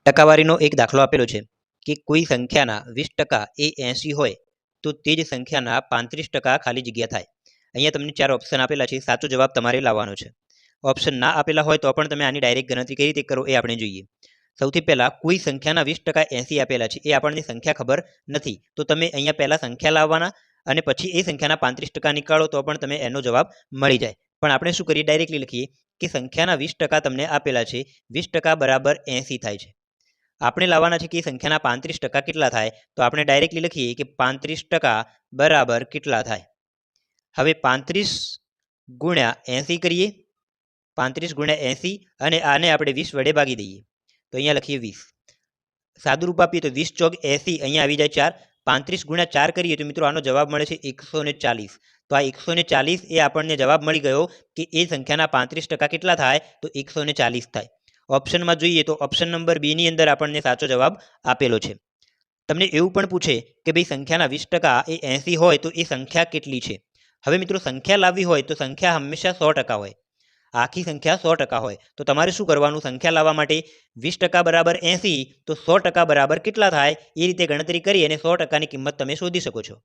ટકાવારીનો એક દાખલો આપેલો છે કે કોઈ સંખ્યાના 20% એ 80 હોય તો તે જ સંખ્યાના 35% ખાલી જગ્યા થાય. અહીંયા તમને 4 ઓપ્શન આપેલા છે. સાચો જવાબ તમારે લાવવાનો છે. ઓપ્શન ના આપેલા હોય તો પણ તમે આની ડાયરેક્ટ ગણતરી કઈ રીતે કરો એ આપણે જોઈએ. સૌથી પહેલા કોઈ સંખ્યાના 20% 80 આપેલા છે, એ આપણને સંખ્યા ખબર નથી, તો તમે અહીંયા પહેલા સંખ્યા લાવવાના અને પછી એ સંખ્યાના 35% નીકાળો તો પણ તમે એનો જવાબ મળી જાય. પણ આપણે શું કરીએ, ડાયરેક્ટલી લખીએ કે સંખ્યાના 20% તમને આપેલા છે, 20% બરાબર 80 થાય છે. આપણે લાવવાના છે કે સંખ્યાના 35% કેટલા થાય, તો આપણે ડાયરેક્ટલી લખીએ કે 35% બરાબર કેટલા થાય. હવે 35 ગુણ્યા 80 કરીએ, 35 ગુણ્યા 80 અને આને આપણે 20 વડે ભાગી દઈએ, તો અહીંયા લખીએ 20. સાદું રૂપ આપીએ તો 20 ચોક 80, અહીંયા આવી જાય 4. 35 ગુણ્યા 4 કરીએ તો મિત્રો આનો જવાબ મળે છે 140. તો આ 140 એ આપણને જવાબ મળી ગયો કે એ સંખ્યાના 35% કેટલા થાય, તો 140 થાય. ઓપ્શનમાં જોઈએ તો ઓપ્શન નંબર બી ની અંદર આપણને સાચો જવાબ આપેલો છે. તમને એવું પણ પૂછે કે ભાઈ સંખ્યાના 20% એ 80 હોય તો એ સંખ્યા કેટલી છે. હવે મિત્રો સંખ્યા લાવવી હોય તો સંખ્યા હંમેશા 100% હોય, આખી સંખ્યા 100% હોય. તો તમારે શું કરવાનું, સંખ્યા લાવવા માટે 20% બરાબર 80, તો 100% બરાબર કેટલા થાય એ રીતે ગણતરી કરી અને 100%ની કિંમત તમે શોધી શકો છો.